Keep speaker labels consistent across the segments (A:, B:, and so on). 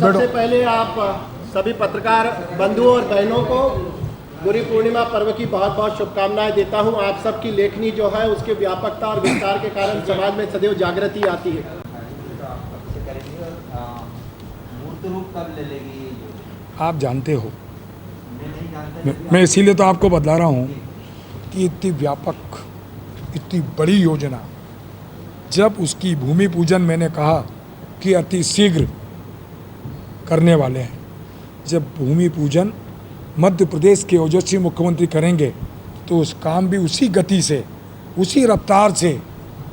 A: सबसे पहले आप सभी पत्रकार बंधुओं और बहनों को गुरु पूर्णिमा पर्व की बहुत बहुत शुभकामनाएं देता हूं। आप सबकी लेखनी जो है उसके व्यापकता और विस्तार के कारण समाज में सदैव जागृति आती है।
B: मूर्त रूप कब ले लेगी?
C: आप जानते हो, मैं इसीलिए तो आपको बतला रहा हूँ कि इतनी व्यापक, इतनी बड़ी योजना, जब उसकी भूमि पूजन मैंने कहा कि अति शीघ्र करने वाले हैं, जब भूमि पूजन मध्य प्रदेश के ओजस्वी मुख्यमंत्री करेंगे तो उस काम भी उसी गति से, उसी रफ्तार से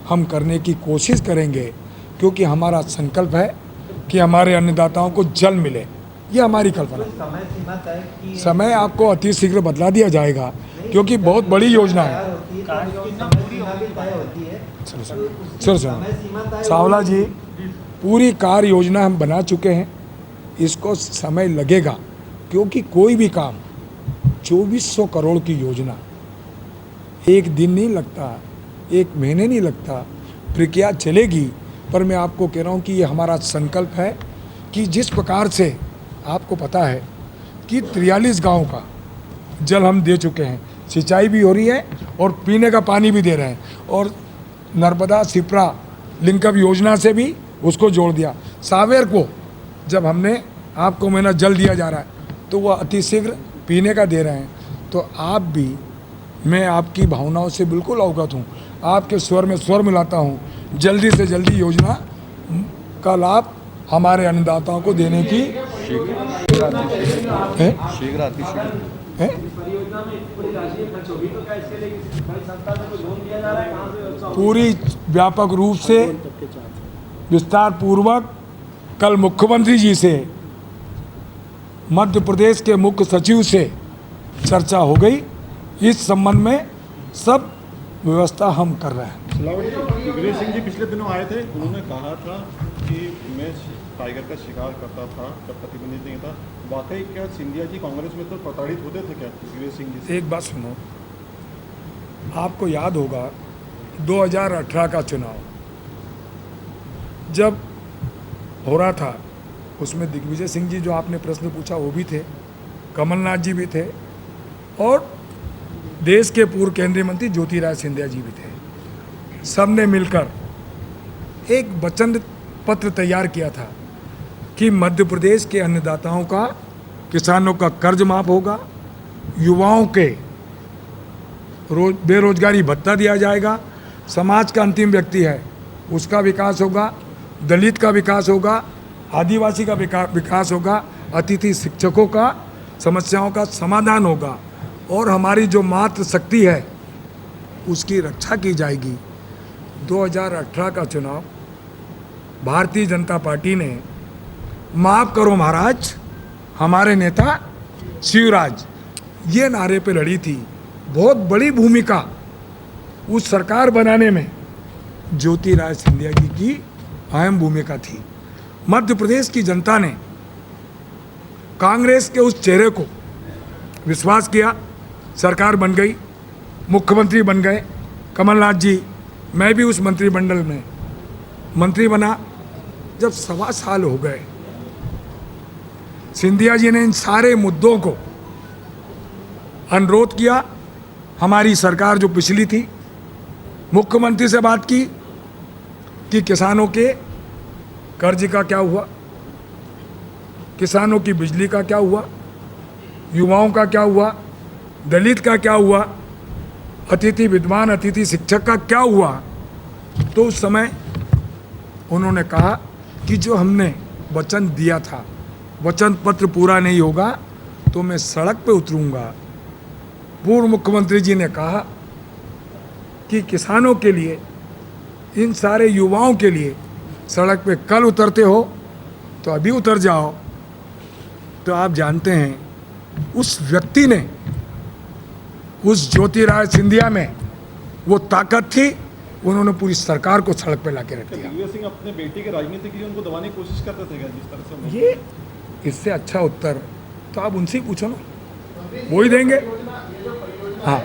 C: हम करने की कोशिश करेंगे, क्योंकि हमारा संकल्प है कि हमारे अन्नदाताओं को जल मिले। ये हमारी कल्पना है।
B: समय सीमा तय की
C: समय आपको अति शीघ्र बदला दिया जाएगा, क्योंकि बहुत बड़ी योजना है। सर सावला जी, पूरी कार्य योजना हम बना चुके हैं। इसको समय लगेगा, क्योंकि कोई भी काम 2400 करोड़ की योजना एक दिन नहीं लगता, एक महीने नहीं लगता, प्रक्रिया चलेगी। पर मैं आपको कह रहा हूँ कि ये हमारा संकल्प है कि जिस प्रकार से आपको पता है कि 43 गांव का जल हम दे चुके हैं, सिंचाई भी हो रही है और पीने का पानी भी दे रहे हैं, और नर्मदा सिप्रा लिंकअप योजना से भी उसको जोड़ दिया। सावेर को जब हमने आपको महीना जल दिया जा रहा है तो वह अति शीघ्र पीने का दे रहे हैं। तो आप भी, मैं आपकी भावनाओं से बिल्कुल अवगत हूँ, आपके स्वर में स्वर मिलाता हूँ। जल्दी से जल्दी योजना का लाभ हमारे अन्नदाताओं को देने की पूरी व्यापक रूप से विस्तार पूर्वक कल मुख्यमंत्री जी से, मध्य प्रदेश के मुख्य सचिव से चर्चा हो गई। इस संबंध में सब व्यवस्था हम कर रहे हैं।
D: दिग्विजय सिंह जी पिछले दिनों आए थे, उन्होंने कहा था कि मैं टाइगर का शिकार करता था जब प्रतिबंधित नहीं था। वाकई क्या सिंधिया जी कांग्रेस में तो प्रताड़ित होते थे क्या दिग्विजय सिंह जी से?
C: एक बात सुनो, आपको याद होगा 2018 का चुनाव जब हो रहा था, उसमें दिग्विजय सिंह जी जो आपने प्रश्न पूछा वो भी थे, कमलनाथ जी भी थे, और देश के पूर्व केंद्रीय मंत्री ज्योतिरादित्य सिंधिया जी भी थे। सब ने मिलकर एक वचन पत्र तैयार किया था कि मध्य प्रदेश के अन्नदाताओं का, किसानों का कर्ज माफ होगा, युवाओं के बेरोजगारी भत्ता दिया जाएगा, समाज का अंतिम व्यक्ति है उसका विकास होगा, दलित का विकास होगा, आदिवासी का विकास होगा, अतिथि शिक्षकों का समस्याओं का समाधान होगा, और हमारी जो मातृ शक्ति है उसकी रक्षा की जाएगी। 2018 का चुनाव भारतीय जनता पार्टी ने माफ़ करो महाराज, हमारे नेता शिवराज, ये नारे पे लड़ी थी। बहुत बड़ी भूमिका उस सरकार बनाने में ज्योतिरादित्य सिंधिया जी की अहम भूमिका थी। मध्य प्रदेश की जनता ने कांग्रेस के उस चेहरे को विश्वास किया, सरकार बन गई, मुख्यमंत्री बन गए कमलनाथ जी, मैं भी उस मंत्रिमंडल में मंत्री बना। जब 1.25 साल हो गए, सिंधिया जी ने इन सारे मुद्दों को अनुरोध किया। हमारी सरकार जो पिछली थी, मुख्यमंत्री से बात की कि किसानों के कर्ज का क्या हुआ, किसानों की बिजली का क्या हुआ, युवाओं का क्या हुआ, दलित का क्या हुआ, अतिथि विद्वान, अतिथि शिक्षक का क्या हुआ। तो उस समय उन्होंने कहा कि जो हमने वचन दिया था, वचन पत्र पूरा नहीं होगा तो मैं सड़क पे उतरूंगा। पूर्व मुख्यमंत्री जी ने कहा कि किसानों के लिए, इन सारे युवाओं के लिए सड़क पे कल उतरते हो तो अभी उतर जाओ। तो आप जानते हैं उस व्यक्ति ने, उस ज्योतिरादित्य सिंधिया में वो ताकत थी, उन्होंने पूरी सरकार को सड़क पे लाके रख दिया।
D: दिग्विजय सिंह अपने बेटे के राजनीति के लिए उनको दबाने की कोशिश करते थे क्या, जिस तरह से?
C: ये इससे अच्छा उत्तर तो आप उनसे ही पूछो ना, वो ही देंगे। हाँ,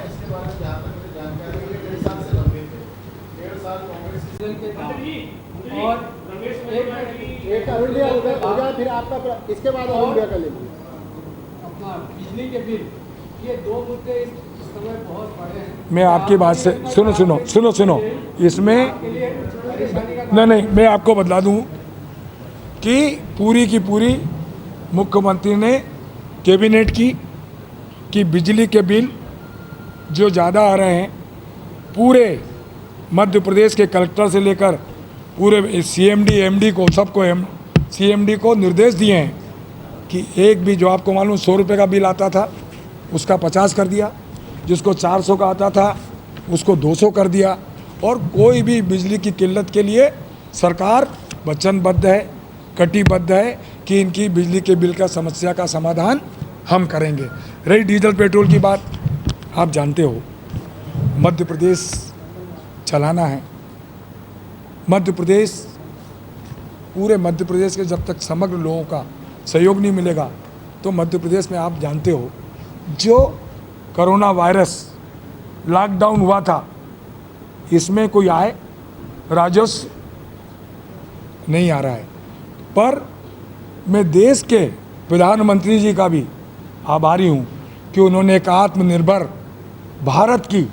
E: और
A: एक अरुण भैया हो गया, फिर आपका, इसके बाद अरुण भैया का ले लीजिए।
E: अपना बिजली के बिल, ये दो मुद्दे इस समय बहुत बड़े हैं।
C: मैं आपकी बात से सुनो इसमें
E: के लिए परेशानी का
C: नहीं मैं आपको बतला दूं कि पूरी की पूरी मुख्यमंत्री ने कैबिनेट की कि बिजली के बिल जो ज़्यादा आ रहे हैं पूरे मध्य प्रदेश के कलेक्टर से लेकर पूरे सीएमडी एमडी को सबको सीएमडी को निर्देश दिए हैं कि एक भी जो आपको मालूम 100 रुपये का बिल आता था उसका 50 कर दिया, जिसको 400 का आता था उसको 200 कर दिया, और कोई भी बिजली की किल्लत के लिए सरकार वचनबद्ध है, कटिबद्ध है कि इनकी बिजली के बिल का समस्या का समाधान हम करेंगे। रही डीजल पेट्रोल की बात, आप जानते हो मध्य प्रदेश चलाना है, मध्य प्रदेश पूरे मध्य प्रदेश के जब तक समग्र लोगों का सहयोग नहीं मिलेगा तो मध्य प्रदेश में आप जानते हो जो कोरोना वायरस लॉकडाउन हुआ था इसमें कोई आय राजस्व नहीं आ रहा है, पर मैं देश के प्रधानमंत्री जी का भी आभारी हूँ कि उन्होंने एक आत्मनिर्भर भारत की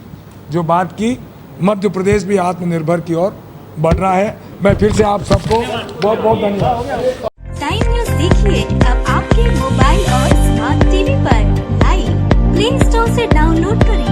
C: जो बात की, मध्य प्रदेश भी आत्मनिर्भर की ओर बढ़ रहा है। मैं फिर से आप सबको बहुत बहुत धन्यवाद।
F: टाइम न्यूज देखिए अब आपके मोबाइल और स्मार्ट टीवी पर लाइव प्ले स्टोर से डाउनलोड करें।